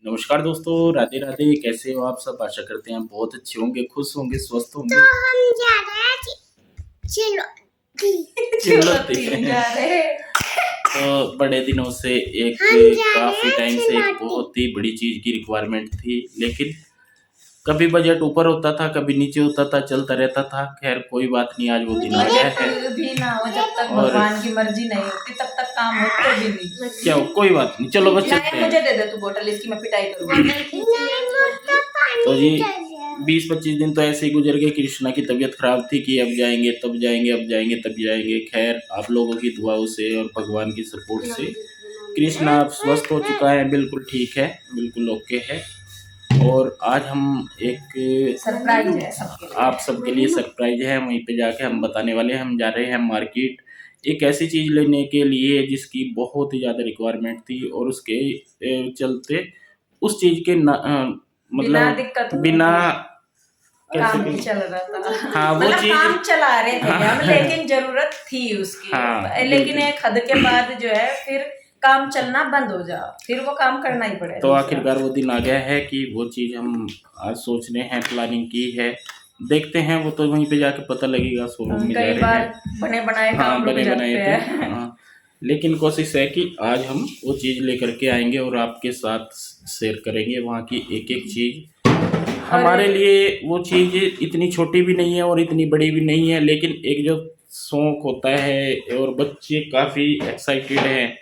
नमस्कार दोस्तों, राधे राधे। कैसे हो आप सब? आशा करते हैं बहुत अच्छे होंगे, खुश होंगे, स्वस्थ होंगे। तो हम जा रहे हैं चिल्लोती जा रहे हैं। तो बड़े दिनों से एक काफी टाइम से एक बहुत ही बड़ी चीज की रिक्वायरमेंट थी, लेकिन कभी बजट ऊपर होता था, कभी नीचे होता था, चलता रहता था। खैर कोई बात नहीं, आज वो दिन आ गया है। भी ना हो जब तक भगवान की मर्जी नहीं होती तब तक काम होते भी नहीं। क्या कोई बात नहीं, चलो बस चलते हैं। मुझे दे दे तू बोतल, इसकी मैं पिटाई करूंगी। तो जी 20-25 दिन तो ऐसे ही गुजर गए। कृष्णा की तबीयत खराब थी कि अब जाएंगे तब जाएंगे, अब जाएंगे तब जाएंगे। खैर आप लोगों की दुआओं से और भगवान की सपोर्ट से कृष्णा अब स्वस्थ हो चुका है, बिल्कुल ठीक है, बिल्कुल ओके है। और आज हम एक सरप्राइज है सबके लिए, आप सबके लिए सरप्राइज है। वहीं पे जाके हम बताने वाले हैं। हम जा रहे हैं मार्केट एक ऐसी चीज़ लेने के लिए जिसकी बहुत ही ज़्यादा रिक्वायरमेंट थी, और उसके चलते उस चीज़ के मतलब बिना काम ही चल रहा था। हाँ वो मतलब चीज काम चला रहे थे हाँ, हम, लेकिन जरूरत थी उसकी। हाँ, लेकिन एक हद के बाद जो है फिर काम चलना बंद हो जा, फिर वो काम करना ही पड़ेगा। तो आखिरकार वो दिन आ गया है कि वो चीज़ हम आज सोच रहे हैं, प्लानिंग की है। देखते हैं, वो तो वहीं पे जाके पता लगेगा। शोरूम में जा रहे हैं, बने बनाए हाँ बने बनाए थे हाँ। लेकिन कोशिश है कि आज हम वो चीज़ लेकर के आएंगे और आपके साथ शेयर करेंगे वहाँ की एक एक चीज़। हमारे लिए वो चीज़ इतनी छोटी भी नहीं है और इतनी बड़ी भी नहीं है, लेकिन एक जो शौक होता है, और बच्चे काफ़ी एक्साइटेड हैं।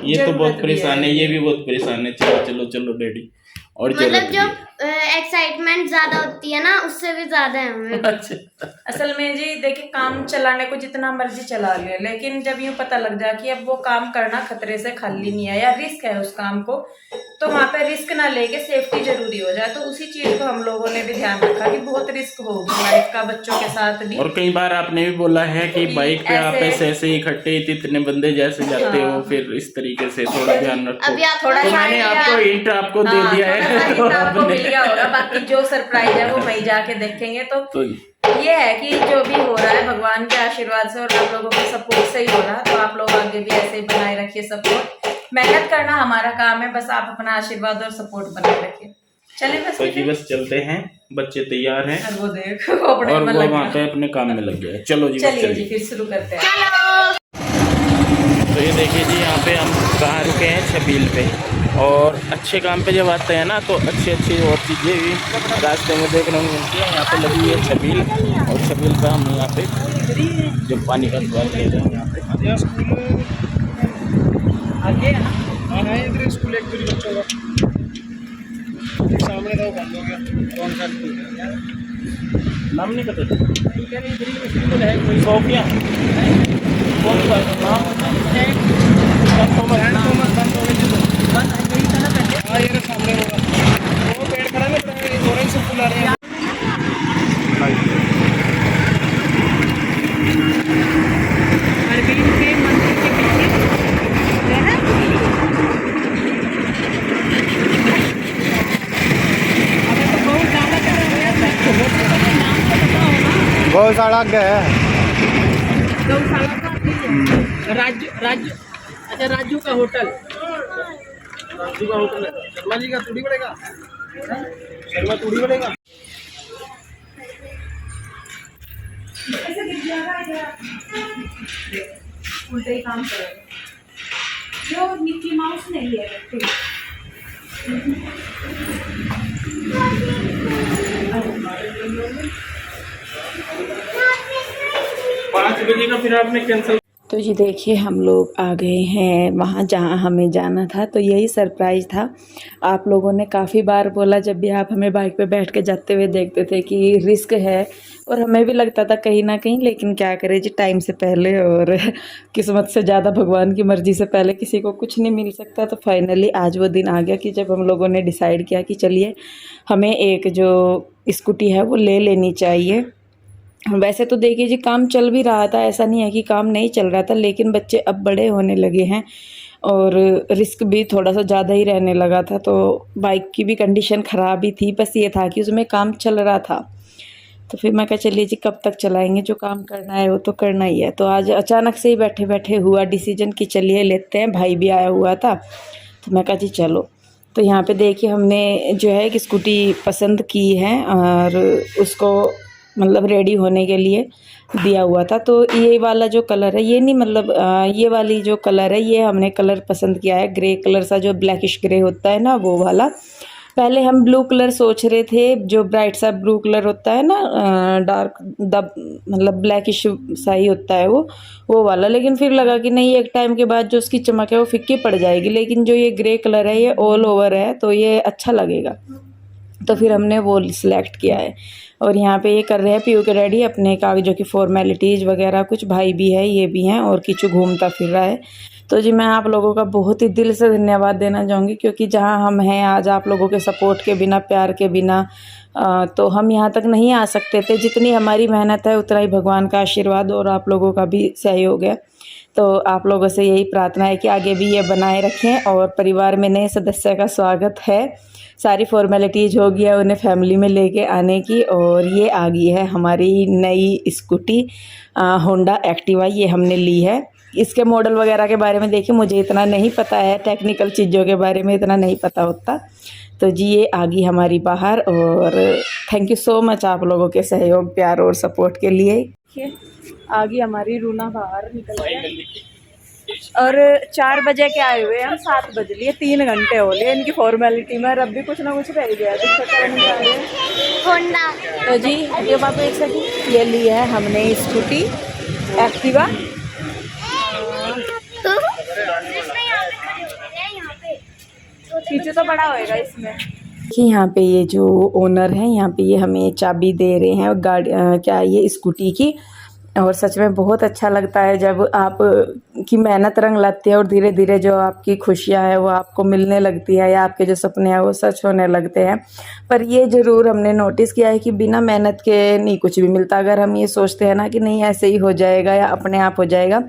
ये तो बहुत परेशान है, ये भी बहुत परेशान है। चलो चलो चलो डैडी। और मतलब जो एक्साइटमेंट ज्यादा होती है ना, उससे भी ज्यादा है हमें। अच्छा। असल में जी देखिए, काम चलाने को जितना मर्जी चला ले, लेकिन जब यूँ पता लग जाए कि अब वो काम करना खतरे से खाली नहीं है या रिस्क है उस काम को, तो वहाँ पे रिस्क ना लेके सेफ्टी जरूरी हो जाए। तो उसी चीज को हम लोगों ने भी ध्यान रखा कि बहुत रिस्क होगी लाइफ का, बच्चों के साथ भी। और कई बार आपने भी बोला है कि बाइक पे आप ऐसे इकट्ठे इतने बंदे जैसे जाते हो, फिर इस तरीके से थोड़ा ध्यान रखो। थोड़ा तो मैंने आपको हिंट आपको दे दिया है। आपको मिल गया होगा। बाकी जो सरप्राइज है वो वहीं जाके देखेंगे। तो ये है कि जो भी हो रहा है भगवान के आशीर्वाद से और आप लोगों के सपोर्ट से ही हो रहा है। तो आप लोग आगे भी ऐसे ही बनाए रखिए सपोर्ट। मेहनत करना हमारा काम है, बस आप अपना आशीर्वाद और सपोर्ट बनाए रखिए। चलिए बस तो जी बस चलते हैं, बच्चे तैयार हैं। और वो देखो और वो वहाँ पे अपने काम में लग गए। चलो जी चलिए जी फिर शुरू करते हैं। तो ये देखिए जी, यहाँ पे हम कहाँ रुके हैं? छबील पे। और अच्छे काम पे जब आते हैं ना, तो अच्छी अच्छी और चीज़ें भी रास्ते में देखने को मिलती है। यहाँ पे लगी है छबील, और छबील पे हम यहाँ पे जो पानी का स्वाद ले रहे हैं यहाँ पे। आगे हाँ स्कूल एक बच्चों का सामने था, वो बंद हो गया। कौन सा स्कूल है? नाम नहीं पता स्कूल है कोई? सोफिया कौन सा नाम? हाँ ये सामने होगा, वो पेड़ खड़ा है, ऑरेंज से फूल आ रहे हैं। अरविंद के मंदिर के पीछे है ना। गौशाला गए राजू अच्छा राजू का होटल, राजू का होटल है। शर्मा जी का तूड़ी पड़ेगा, शर्मा तूड़ी पड़ेगा। उल्टे ही काम करेगा जो मिक्की माउस नहीं है। 5 बजे का फिर आपने कैंसिल। तो जी देखिए, हम लोग आ गए हैं वहाँ जहाँ हमें जाना था। तो यही सरप्राइज़ था। आप लोगों ने काफ़ी बार बोला, जब भी आप हमें बाइक पे बैठ के जाते हुए देखते थे, कि रिस्क है, और हमें भी लगता था कहीं ना कहीं, लेकिन क्या करें जी, टाइम से पहले और किस्मत से ज़्यादा भगवान की मर्ज़ी से पहले किसी को कुछ नहीं मिल सकता। तो फाइनली आज वो दिन आ गया कि जब हम लोगों ने डिसाइड किया कि चलिए हमें एक जो स्कूटी है वो ले लेनी चाहिए। वैसे तो देखिए जी, काम चल भी रहा था, ऐसा नहीं है कि काम नहीं चल रहा था, लेकिन बच्चे अब बड़े होने लगे हैं और रिस्क भी थोड़ा सा ज़्यादा ही रहने लगा था। तो बाइक की भी कंडीशन ख़राब ही थी, बस ये था कि उसमें काम चल रहा था। तो फिर मैं कहा चलिए जी, कब तक चलाएंगे, जो काम करना है वो तो करना ही है। तो आज अचानक से ही बैठे बैठे हुआ डिसीजन कि चलिए लेते हैं। भाई भी आया हुआ था, तो मैं कहा जी चलो। तो यहाँ पे देखिए हमने जो है एक स्कूटी पसंद की है और उसको मतलब रेडी होने के लिए दिया हुआ था। तो ये वाला जो कलर है, ये नहीं मतलब ये वाली जो कलर है, ये हमने कलर पसंद किया है, ग्रे कलर सा जो ब्लैकिश ग्रे होता है ना, वो वाला। पहले हम ब्लू कलर सोच रहे थे, जो ब्राइट सा ब्लू कलर होता है ना, डार्क मतलब ब्लैकिश सा ही होता है वो वाला। लेकिन फिर लगा कि नहीं, एक टाइम के बाद जो उसकी चमक है वो फीकी पड़ जाएगी। लेकिन जो ये ग्रे कलर है ये ऑल ओवर है, तो ये अच्छा लगेगा, तो फिर हमने वो सिलेक्ट किया है। और यहाँ पे ये कर रहे हैं पीयू के डैडी अपने कागजों की फॉर्मेलिटीज़ वगैरह कुछ, भाई भी है, ये भी हैं, और किचू घूमता फिर रहा है। तो जी मैं आप लोगों का बहुत ही दिल से धन्यवाद देना चाहूँगी, क्योंकि जहाँ हम हैं आज, आप लोगों के सपोर्ट के बिना, प्यार के बिना, तो हम यहाँ तक नहीं आ सकते थे। जितनी हमारी मेहनत है उतना ही भगवान का आशीर्वाद और आप लोगों का भी सहयोग है। तो आप लोगों से यही प्रार्थना है कि आगे भी ये बनाए रखें। और परिवार में नए सदस्य का स्वागत है, सारी फॉर्मेलिटीज़ हो गई है उन्हें फैमिली में लेके आने की। और ये आ गई है हमारी नई स्कूटी होंडा एक्टिवा, ये हमने ली है। इसके मॉडल वगैरह के बारे में देखिए मुझे इतना नहीं पता है, टेक्निकल चीज़ों के बारे में इतना नहीं पता होता। तो जी ये आ गई हमारी बाहर, और थैंक यू सो मच आप लोगों के सहयोग, प्यार और सपोर्ट के लिए। आ गई हमारी रूना बाहर निकल के, और 4 बजे के आए हुए हम, 7 बज लिए, 3 घंटे हो लिए इनकी फॉर्मेलिटी में। अब भी कुछ ना कुछ रह गया, होंडा। तो जी ये बात एक सेकंड, ये ली है हमने स्कूटी एक्टिवा। पीछे तो बड़ा होएगा इसमें। कि यहाँ पे ये जो ओनर हैं, यहाँ पे ये हमें चाबी दे रहे हैं गाड़ी क्या ये स्कूटी की। और सच में बहुत अच्छा लगता है जब आप की मेहनत रंग लाती है और धीरे धीरे जो आपकी खुशियाँ हैं वो आपको मिलने लगती है, या आपके जो सपने हैं वो सच होने लगते हैं। पर ये ज़रूर हमने नोटिस किया है कि बिना मेहनत के नहीं कुछ भी मिलता। अगर हम ये सोचते हैं ना कि नहीं ऐसे ही हो जाएगा या अपने आप हो जाएगा,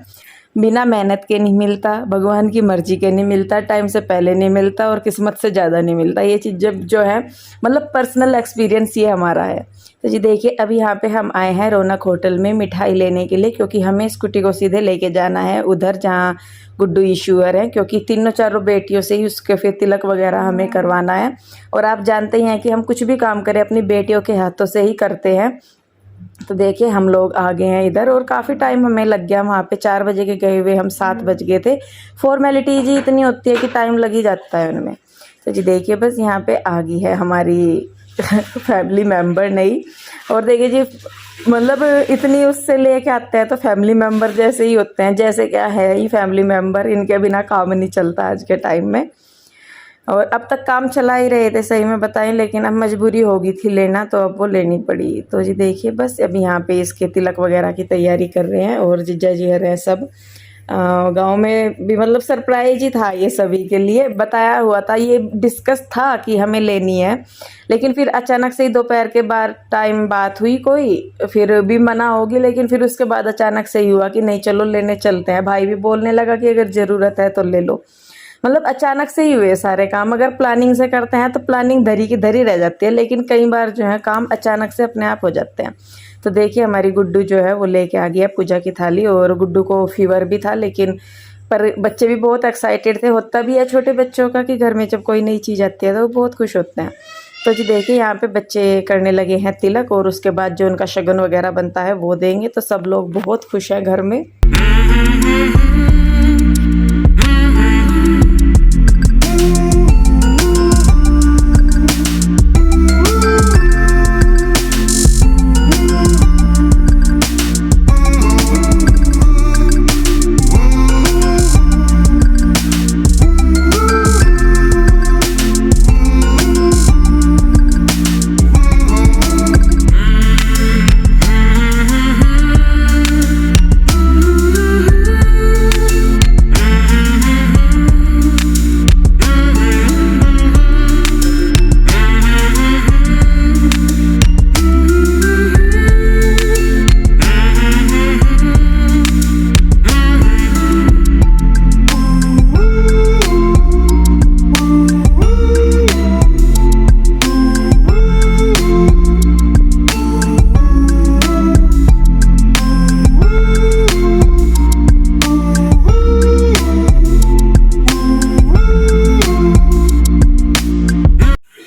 बिना मेहनत के नहीं मिलता, भगवान की मर्जी के नहीं मिलता, टाइम से पहले नहीं मिलता और किस्मत से ज़्यादा नहीं मिलता। ये चीज़ जब जो है मतलब पर्सनल एक्सपीरियंस ये हमारा है। तो जी देखिए अभी यहाँ पे हम आए हैं रौनक होटल में मिठाई लेने के लिए, क्योंकि हमें स्कूटी को सीधे लेके जाना है उधर जहाँ गुड्डू ईश्वर है, क्योंकि 3 बेटियों से ही उसके फिर तिलक वगैरह हमें करवाना है। और आप जानते ही हैं कि हम कुछ भी काम करें अपनी बेटियों के हाथों से ही करते हैं। तो देखिए हम लोग आ गए हैं इधर, और काफ़ी टाइम हमें लग गया वहाँ पे। 4 बजे के गए हुए हम 7 बज गए थे। फॉर्मेलिटी जी इतनी होती है कि टाइम लग ही जाता है उनमें। तो जी देखिए बस यहाँ पे आ गई है हमारी फैमिली मेम्बर नहीं। और देखिए जी मतलब इतनी उससे लेके आते हैं तो फैमिली मेम्बर जैसे ही होते हैं, जैसे क्या है ही फैमिली मेम्बर, इनके बिना काम नहीं चलता आज के टाइम में। और अब तक काम चला ही रहे थे सही में बताएं, लेकिन अब मजबूरी हो गई थी लेना, तो अब वो लेनी पड़ी। तो जी देखिए बस अब यहाँ पे इसके तिलक वगैरह की तैयारी कर रहे हैं, और जीजा जी आ रहे हैं सब। गांव में भी मतलब सरप्राइज ही था ये सभी के लिए, बताया हुआ था, ये डिस्कस था कि हमें लेनी है। लेकिन फिर अचानक से ही दोपहर के बाद टाइम बात हुई कोई, फिर भी मना होगी, लेकिन फिर उसके बाद अचानक से ही हुआ कि नहीं चलो लेने चलते हैं। भाई भी बोलने लगा कि अगर ज़रूरत है तो ले लो। मतलब अचानक से ही हुए सारे काम। अगर प्लानिंग से करते हैं तो प्लानिंग धरी की धरी रह जाती है, लेकिन कई बार जो है काम अचानक से अपने आप हो जाते हैं। तो देखिए हमारी गुड्डू जो है वो लेके आ गया पूजा की थाली, और गुड्डू को फीवर भी था, लेकिन पर बच्चे भी बहुत एक्साइटेड थे। होता भी है छोटे बच्चों का कि घर में जब कोई नई चीज़ आती है तो वो बहुत खुश होते हैं। तो जी देखिए यहाँ पे बच्चे करने लगे हैं तिलक, और उसके बाद जो उनका शगन वगैरह बनता है वो देंगे। तो सब लोग बहुत खुश हैं घर में।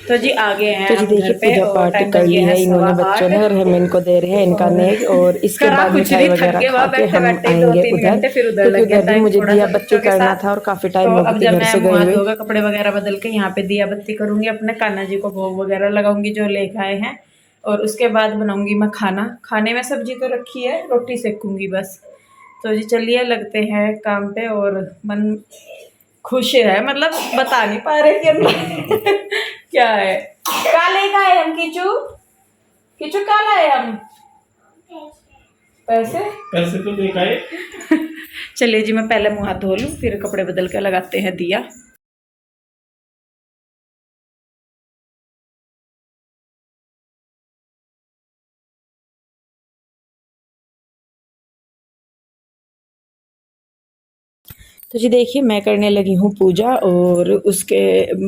तो जी आगे हैं तो जी हम देखिए घर पे पूजा और पाठ टाइम कर बज ली गया है इन्होंने 8:15 बच्चों ने और हम इनको दे रहे हैं इनका नेक और इसके करा बाद कुछ मिठाई नहीं, थक वगैरह गए खा वहाँ के हम बैठे-बैठे आएंगे 2-3 उधर, घंटे, फिर उधर क्योंकि लग गया उधर भी टाइम मुझे थोड़ा दिया सा बच्ची बच्चों के करना साथ। था और काफ़ी तो टाइम हो अब गई थी जब घर मैं से मुँह गए हाथ हुए। धोकर कपड़े वगैरह बदल के यहाँ पे दिया बत्ती करूँगी, अपने कान्हा जी को भोग वगैरह लगाऊंगी जो लेके आए हैं, और उसके बाद बनाऊंगी मैं खाना। खाने में सब्जी तो रखी है, रोटी सेकूंगी बस। तो जी चलिए लगते हैं काम पे, और मन खुश है, मतलब बता नहीं पा रहे कि अंदर क्या है। क्या लेकर आए हम किचू? किचू क्या लाए हम? पैसे? पैसे तो दिखाए। चलिए जी मैं पहले मुँह हाथ धो लूँ, फिर कपड़े बदल के लगाते हैं दिया। तो जी देखिए मैं करने लगी हूँ पूजा और उसके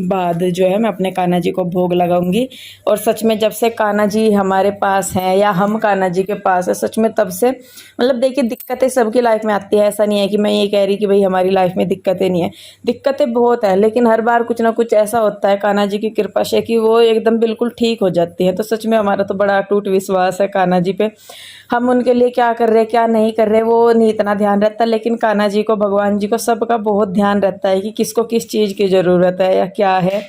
बाद जो है मैं अपने कान्हा जी को भोग लगाऊंगी। और सच में जब से कान्हा जी हमारे पास हैं या हम कान्हा जी के पास है, सच में तब से मतलब देखिए दिक्कतें सबकी लाइफ में आती है। ऐसा नहीं है कि मैं ये कह रही कि भाई हमारी लाइफ में दिक्कतें नहीं है, दिक्कतें बहुत है, लेकिन हर बार कुछ ना कुछ ऐसा होता है कान्हा जी की कृपा से कि वो एकदम बिल्कुल ठीक हो जाती है। तो सच में हमारा तो बड़ा अटूट विश्वास है कान्हा जी पे। हम उनके लिए क्या कर रहे हैं क्या नहीं कर रहे वो नहीं इतना ध्यान रहता, लेकिन कान्हा जी को भगवान जी को सबका बहुत ध्यान रहता है कि किसको किस चीज़ की ज़रूरत है या क्या है।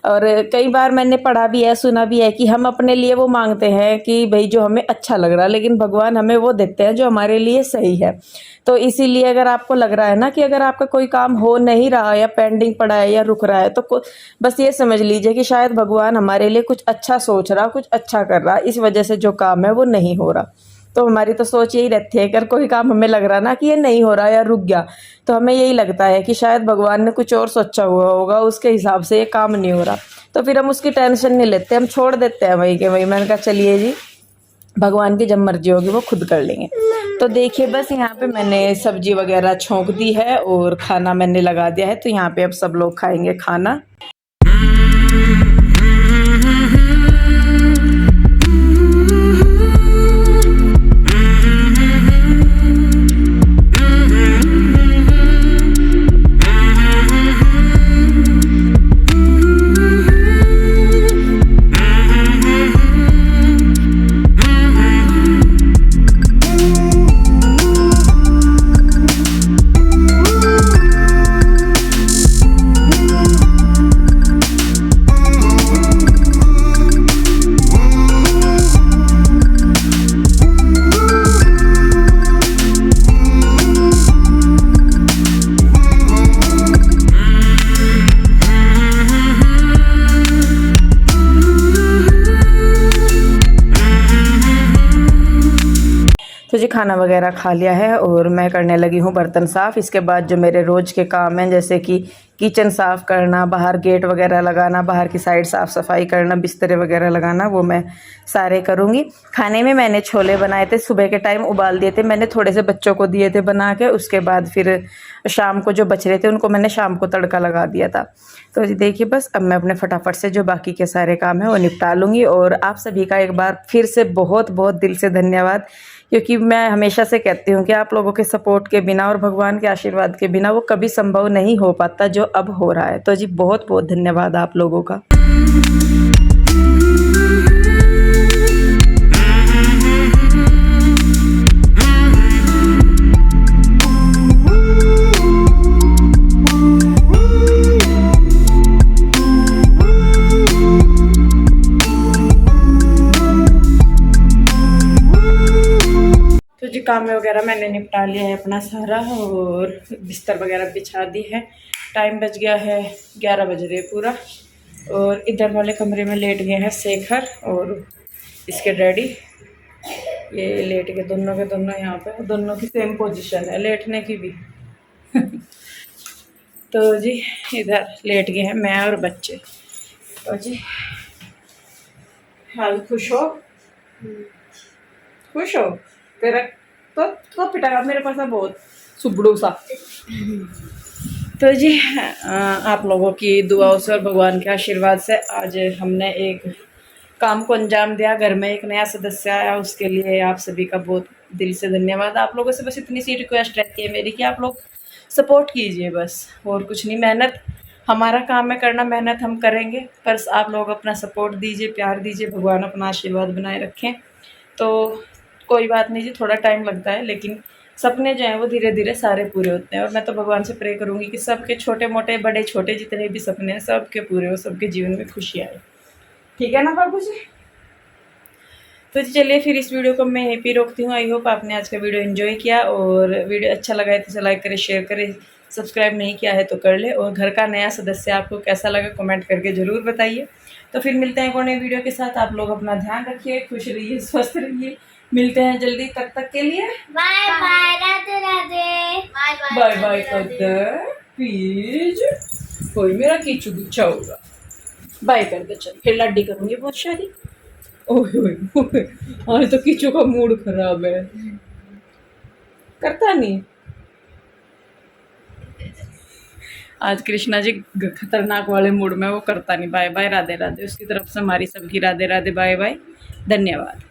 और कई बार मैंने पढ़ा भी है सुना भी है कि हम अपने लिए वो मांगते हैं कि भाई जो हमें अच्छा लग रहा है, लेकिन भगवान हमें वो देते हैं जो हमारे लिए सही है। तो इसीलिए अगर आपको लग रहा है ना कि अगर आपका कोई काम हो नहीं रहा या पेंडिंग पड़ा है या रुक रहा है, तो बस ये समझ लीजिए कि शायद भगवान हमारे लिए कुछ अच्छा सोच रहा, कुछ अच्छा कर रहा, इस वजह से जो काम है वो नहीं हो रहा। तो हमारी तो सोच यही रहती है, अगर कोई काम हमें लग रहा ना कि ये नहीं हो रहा या रुक गया, तो हमें यही लगता है कि शायद भगवान ने कुछ और सोचा हुआ होगा, उसके हिसाब से ये काम नहीं हो रहा। तो फिर हम उसकी टेंशन नहीं लेते, हम छोड़ देते हैं वही के वही। मैंने कहा चलिए जी भगवान की जब मर्जी होगी वो खुद कर लेंगे। तो देखिए बस यहाँ पे मैंने सब्जी वगैरह छोंक दी है और खाना मैंने लगा दिया है। तो यहाँ पे अब सब लोग खाएंगे खाना। तो जी खाना वगैरह खा लिया है और मैं करने लगी हूँ बर्तन साफ़। इसके बाद जो मेरे रोज़ के काम हैं जैसे कि किचन साफ़ करना, बाहर गेट वगैरह लगाना, बाहर की साइड साफ़ सफाई करना, बिस्तरे वगैरह लगाना, वो मैं सारे करूँगी। खाने में मैंने छोले बनाए थे, सुबह के टाइम उबाल दिए थे मैंने, थोड़े से बच्चों को दिए थे बना के। उसके बाद फिर शाम को जो बच रहे थे उनको मैंने शाम को तड़का लगा दिया था। तो जी देखिए बस अब मैं अपने फटाफट से जो बाकी के सारे काम हैं वो निपटा लूँगी। और आप सभी का एक बार फिर से बहुत बहुत दिल से धन्यवाद, क्योंकि मैं हमेशा से कहती हूँ कि आप लोगों के सपोर्ट के बिना और भगवान के आशीर्वाद के बिना वो कभी संभव नहीं हो पाता जो अब हो रहा है। तो जी बहुत बहुत धन्यवाद आप लोगों का। काम वगैरह मैंने निपटा लिया है अपना सारा और बिस्तर वगैरह बिछा दी है। टाइम बज गया है 11 बज रहे पूरा। और इधर वाले कमरे में लेट गए हैं शेखर और इसके डैडी। ये लेट गए दोनों के दोनों यहाँ पे, दोनों की सेम पोजीशन है लेटने की भी। तो जी इधर लेट गए हैं मैं और बच्चे। तो जी हाल खुश हो? खुश हो? तेरा तो पिटाया मेरे पास है बहुत सुबड़ू सा। तो जी आप लोगों की दुआओं से और भगवान के आशीर्वाद से आज हमने एक काम को अंजाम दिया। घर में एक नया सदस्य आया, उसके लिए आप सभी का बहुत दिल से धन्यवाद। आप लोगों से बस इतनी सी रिक्वेस्ट रहती है मेरी कि आप लोग सपोर्ट कीजिए बस, और कुछ नहीं। मेहनत हमारा काम है करना, मेहनत हम करेंगे, पर आप लोग अपना सपोर्ट दीजिए, प्यार दीजिए, भगवान अपना आशीर्वाद बनाए रखें। तो कोई बात नहीं जी, थोड़ा टाइम लगता है, लेकिन सपने जो हैं वो धीरे धीरे सारे पूरे होते हैं। और मैं तो भगवान से प्रे करूँगी कि सबके छोटे मोटे बड़े छोटे जितने भी सपने हैं सबके पूरे हो, सबके जीवन में खुशी आए। ठीक है ना बाबू जी? तो चलिए फिर इस वीडियो को मैं यहीं पे रोकती हूँ। आई होप आपने आज का वीडियो एंजॉय किया, और वीडियो अच्छा लगा है तो लाइक करें, शेयर करें, सब्सक्राइब नहीं किया है तो कर ले। और घर का नया सदस्य आपको कैसा लगा कमेंट करके ज़रूर बताइए। तो फिर मिलते हैं एक और नए वीडियो के साथ। आप लोग अपना ध्यान रखिए, खुश रहिए, स्वस्थ रहिए। मिलते हैं जल्दी, तब तक के लिए bye bye, Radhe Radhe, bye bye कर प्लीज। कोई मेरा कीचू गुच्छा होगा, बाय कर दे। चल फिर लड्डी करूँगी बहुत सारी। ओए ओए ओए, आज तो कीचू का मूड खराब है, करता नहीं। आज कृष्णा जी खतरनाक वाले मूड में, वो करता नहीं। Bye bye, Radhe Radhe. उसकी तरफ से हमारी सबकी राधे राधे, बाय बाय, धन्यवाद।